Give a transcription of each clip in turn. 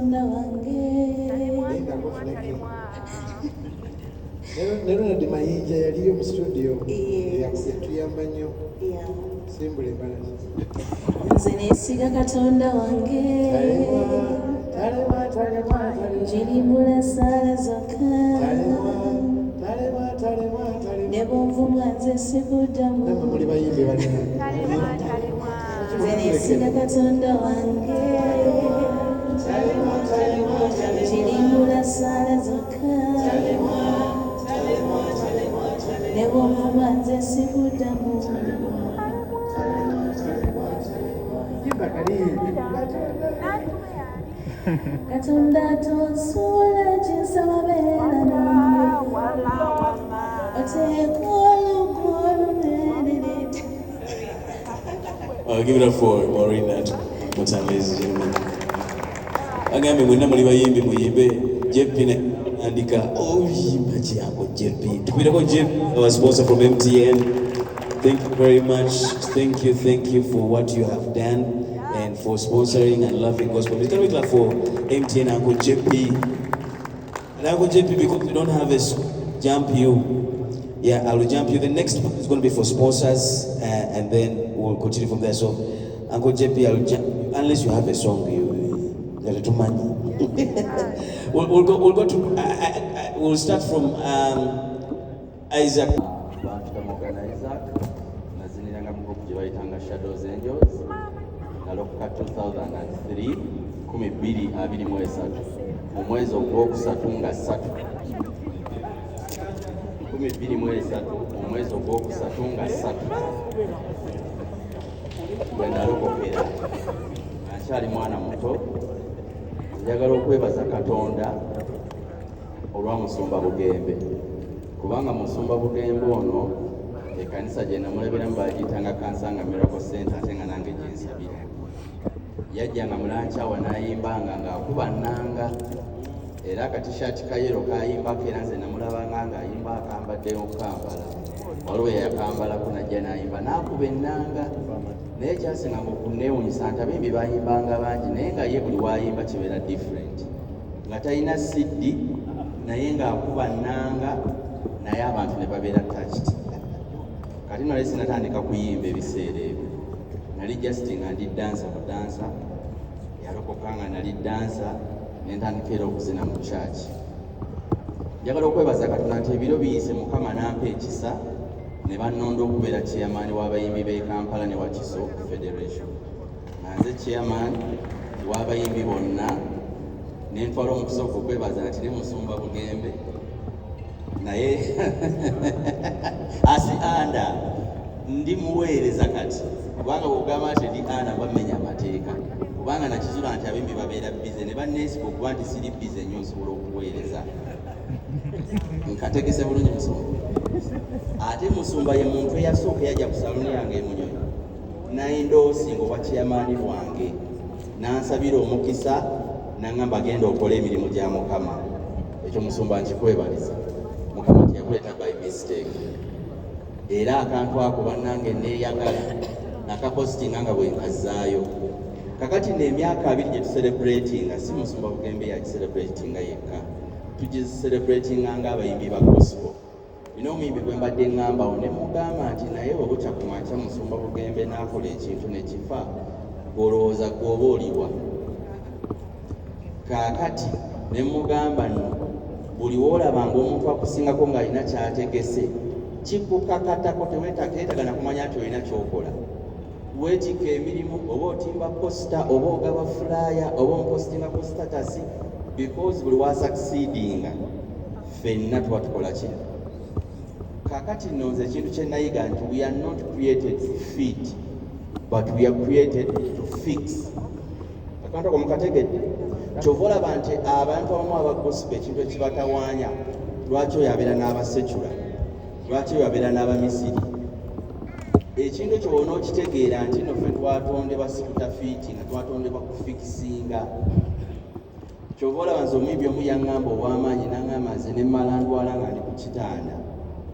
katonda wange Nero na Mayinja yaliyo mu studio tuyamba nnyo simbule mbala nze neesiga katonda wange njirimbula essaala zokka ne bw'onvumwa nze sikuddamu muli bayimbi balina nze neesiga katonda wange njirimbula essaala zokka ne bw'onvumwa nze sikuddamu katonda tonsuula kinsaba beera nange oteeka oluku olumenere. Give it up for Maureen at what's up, ladies and gentlemen. Agambe mwenna muli bayimbi muyimbe JP ne andika oyimba kiyango JP. Tukirako JP, our sponsor from MTN. Thank you very much. Thank you for what you have done and for sponsoring and loving gospel. Can we clap for MTN Uncle JP? And Uncle JP, because we don't have a jump you. Yeah, I will jump you. The next one is going to be for sponsors, and then we'll continue from there. So, Uncle JP, I'll jump you. Unless you have a song, you're a little money. We'll go to. We'll start from Isaac. Shadows Angels nalokuka 2003 12 mu mwezi ogwokusatu nga 3 12 mu mwezi ogwokusatu nga 3 bwe nalokokera akyali mwana muto. Njagala okwebaza Katonda olwa Musumba Bugembe, kubanga Musumba Bugembe ono ekanisa gye namulabiramu bagiyitanga Kansanga Miracle Center ate nga nange gyensabira. Yajjanga mulancawa n'ayimbanga ng'akuba nnanga, era akatishaati kayero kayimbako era nze namulabanga ng'ayimba akambaddeyo Kampala. Waliwo yakambalako najja n'ayimba n'akuba ennanga. Naye kyasinga okuneewunyisa nti abimbi bayimbanga bangi naye nga ye buli wayimba kibeera different. Nga talina siddi naye ng'akuba nnanga naye abantu ne babeera touched. Kati nali sinatandika kuyimba ebiseera ebyo. Nali just nga ndi dansa ku dansa, yalokoka nga nali dansa nentandikira okuzina mu church. Njagala okwebaza Katonda nti ebiro biyise Mukama n'ampa ekisa ne bannonda okubeera chairman w'abayimbi b'e Kampala ne Wakiso Federation. Nze chairman w'abayimbi bonna nentwala omukisa okwebaza nti ne Musumba Bugembe naye asi anda ndi muweereza kati, kubanga bw'ogamba nti ndi ana bamenya amateeka, kubanga nakizula nti abimbi babeera bize ne banneesiga okuba nti siri bize nnyo nsobola okuweereza. Nkategese bulungi Musumba. Ate Musumba ye muntu eyasooka yajja ku saluni yange emunyonyi nayindoosinga obwa chairman bwange n'ansabira omukisa n'angamba genda okola emirimu gya Mukama. Ekyo Musumba nkikwebaliza. Mukama teyakuleeta by mistake. Era akantu ako bannange neeyagala nakapositinga nga bwe nkazaayo. Kakati n'emyaka 2 gye tucelebratinga, si Musumba Bugembe yakicelebratinga yekka, tugicelebratinga ng'abayimbi ba gospel. Bino omuyimbi gwe mbadde ŋŋambawo ne mugamba nti naye bw'obukya ku makya Musumba Bugembe n'akola ekintu ne kifa, olowooza gw'oba oliwa. Kaakati ne mugamba nno buli woolabanga omuntu akusingako ng'alina kyategese kikukakatako, teweetagana kumanya nti olina kyokola. Weetikka emirimu, oba otimba posita, oba ogaba fulaya, oba ompositinga ku status, because buli wasakisiidinga ffenna tuba tukola ki. Kakati nno nze ekintu kye nayiga nti we are not created to fit, but we are created to fix. Akantu ako mukategedde? Kyova olaba nti abantu abamu aba gospel ekintu ekibatawaanya, lwaki oyo abeera n'abasekyula, lwaki oyo abeera n'abamisiri. Ekintu ekyo wona okitegeera nti nno ffe twatondebwa si kutafiiti nga twatondebwa kufikisinga. Kyova olaba nze omuyimbi omu yaŋŋamba ow'amaanyi n'aŋŋamba nze ne mmala ndwala nga ndi ku kitanda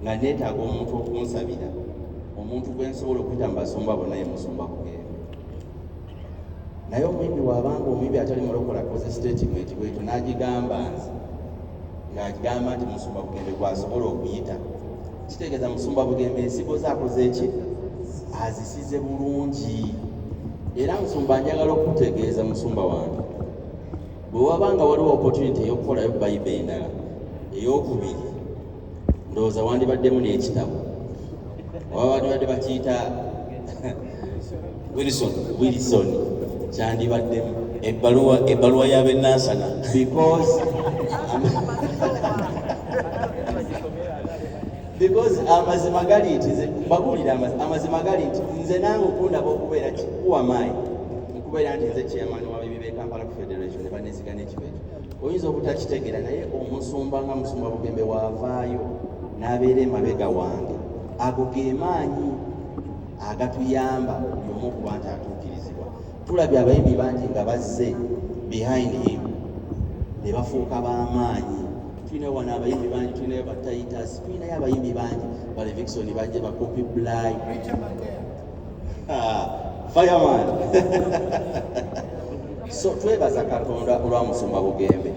nga neetaaga omuntu okunsabira, omuntu gwe nsobola okuyita mu basumba bonna ye Musumba Bugembe. naye omuyimbi bw'abanga omuyimbi atali mulokola akoze statement bwetyo n'agigamba ng'agigamba nti Musumba Bugembe gwasobola okuyita, kitegeeza Musumba Bugembe ensigo ze akoze ki? Azisize bulungi. Era Musumba njagala okutegeeza Musumba wange, bwe wabanga waliwo opportunity ey'okukolayo Bayibuli endala ey'okubiri, ndowooza wandibaddemu n'ekitabo, oba wandibadde bakiyita Wilson kyandibaddemu ebbaluwa y'abennansana because amazima gali nti bagulira amazima gali nti nze nange okundaba okubeera kikuwamaayi okubeera nti nze chairman w'abayibi b'e Kampala Federation ne banesigana ekifo ekyo. Oyinza obutakitegeera naye Omusumba nga Musumba Bugembe waavaayo n'abeera emabega wange, ago ge maanyi agatuyamba buli omu okuba nti atuukirizibwa. Tulabye abayimbi bangi nga bazze behind him ne bafuuka b'amaanyi. Tulinayo wano abayimbi bangi, tulinayo ba Titus, tulinayo abayimbi bangi, ba Levikson bajje, ba Kopi Blay, Fireman. So twebaza Katonda olwa Musumba Bugembe.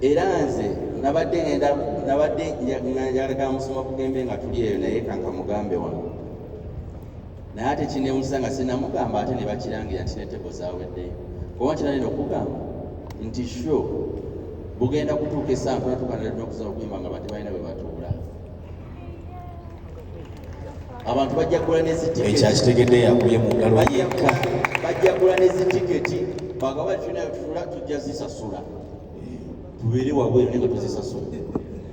Era nze nabadde njagala Musumba Bugembe nga tuli eyo naye kanka mugambe wano. Naye ate kinewuliza nga sinamugamba ate ne bakirangira nti n'entego zaaweddeyo. Kuba kinanena okugamba nti sure bugenda kutuuka essantu natukanira n'okusobola okuyimba nga bati balina bwe batuula. Abantu bajja kugula n'ezitiketi. Ekyakitegedde yakubye mu ngalo yekka. Bajja kugula n'ezitiketi baga bali tulina tutula tujja zisasula. Tubeere wabweru naye nga tuzisasula.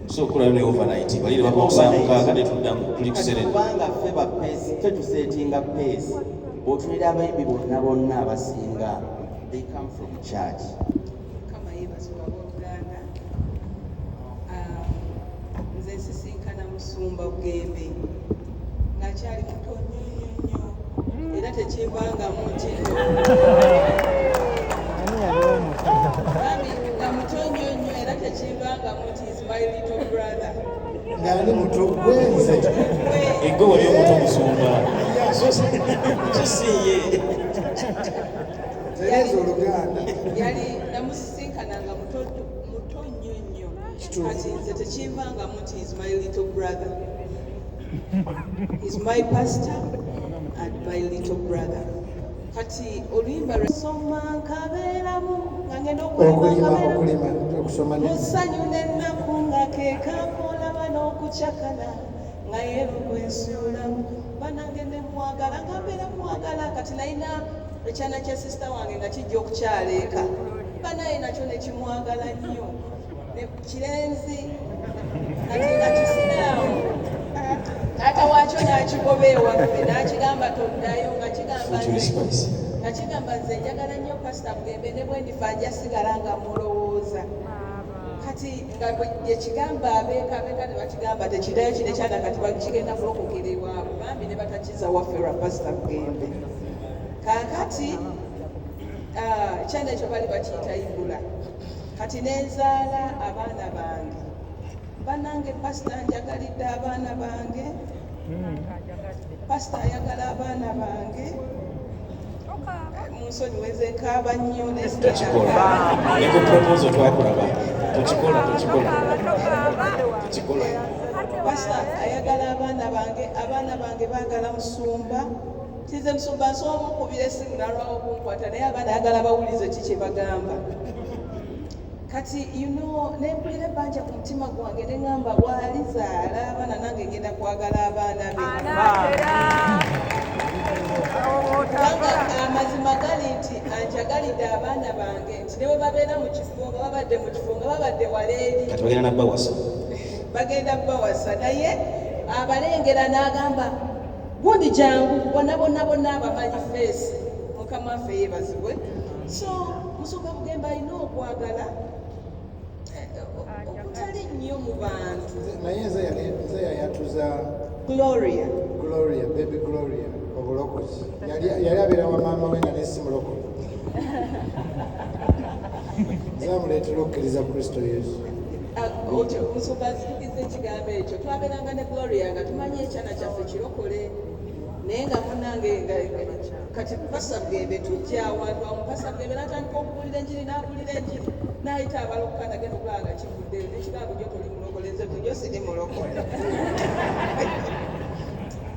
So okulayo ne overnight balire bakusaamuka ne tuddamu tuli kuserena. Kubanga ffe ba peesi ffe tuseetinga peesi. Otunira abayimbi bonna abasinga they come from church. Kama yeebazibwa abooluganda, nze nsisinkana Musumba Bugembe ng'akyali muto nnyo era tekivangamu nti nga muto nnyo era tekivangamu nti is my little brother. Ng'ali muto gwenze Ego wali omuto Musumba kisiye tereza oluganda. Yali namusisinkananga muto nnyo kati nze tekivangamu nti is my little brother. He's my pastor and my little brother. Kati oluyimba lwesoma nkabeeramu nga ngenda okusoma musanyu n'ennaku nga kekampoolaba n'okucakala nga yerugwensuulamu banange ne mwagala nga mbeera mwagala. Kati nalina ekyana kya sisita wange nga kijja okukyala eka banaye nakyo nekimwagala nnyo kirenzi kati nga kisiraamu. Taata waakyo n'akigoba ewaffe n'akigamba toddayo nga kigamba nze njagala nnyo Pastor Bugembe ne bwe ndifa ajja sigala nga mulowooza. Kati nga gye kigamba abeeka ne bakigamba tekiddayo kino ekyana kati bakigenda kulokokera ewaabwe bambi ne batakiza waffe lwa Pastor Bugembe. Kaakati ekyana ekyo bali bakiyita Ibula. Kati nenzaala abaana bange banange Pastor njagalidde abaana bange, Pastor ayagala abaana bange. Munsonyiweze nkaaba nnyo tukikola eko proposal twakulaba tukikola Pastor ayagala abaana bange baagala Musumba. Kize Musumba nsobola okukubira essimu nalwawo okunkwata naye abaana ayagala bawulize ki kye bagamba. Kati nempulira ebbanja ku mutima gwange ne ŋŋamba bw'alizaala abaana nange ngenda kwagala abaana be. Kubanga amazima gali nti anjagalidde abaana bange nti ne bwe babeera mu kifo nga babadde mu kifo nga babadde waleeri kati bagenda nabawasa bagenda bawasa naye abalengera n'agamba gundi jangu bonna abamanyi feesi Mukama waffe yeebazibwe. So Musumba Bugembe alina okwagala okutali nnyo mu bantu. Naye nze yayatuza Gloria baby Gloria obulokozi yali abeera wa maama we nga nesi mulokozi zamuleetera okukkiriza Kristo Yesu. Musumba azikiriza ekigambo ekyo. Twabeeranga ne Gloria nga tumanyi ekyana kyaffe kirokole naye nga munange kati Pasabugebe tujja awantu awo Pasabugebe n'atandika okubuulira enjiri n'abuulira enjiri n'ayita abalokoka nagenda okulaba nga kivuddeyo nekigambo gyo toli mulokoleze tujo siri mulokole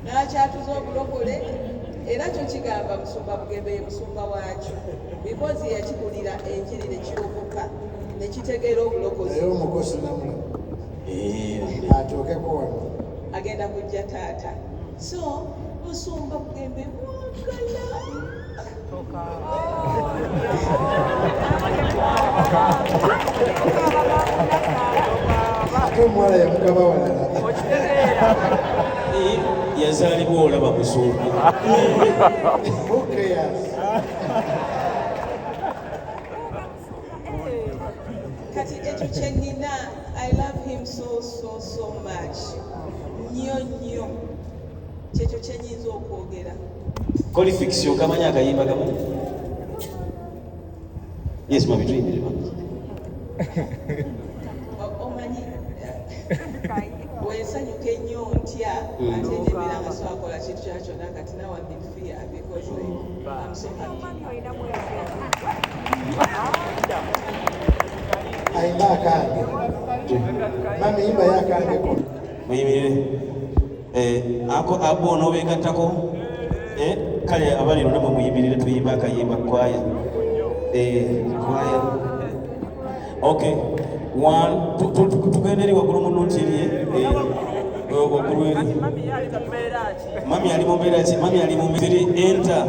n'akyatuza obulokole era kyo kigamba Musumba Bugembe ye musumba waakyo because yakibulira enjiri nekirokoka nekitegeera obulokozi naye omukozi namula atuukeko wano agenda kujja taata so Musumba Bugembe mwagala ate omuwala yamugaba walala yazaalibwa olaba Musumba kati ekyo kyenina I love him so much nnyo kyekyo kyenyinza okwogera Qualification kamanya akayimba kamu yes mami tuyimire omanyi wensanyuka ennyo ntya ate nemera nga so akola kintu kyakyonna kati nawe bifia because I'm so happy ayimba akange mami yimba yakangeko muyimirire ako abo onobeegattako kale abaliro namwe muyimirire tuyimba akayimba kwaya kwaya okay one tugende eri waggulu munotiri waggulu eri mami ali mu mbeera ki mami ali mu mbiri enter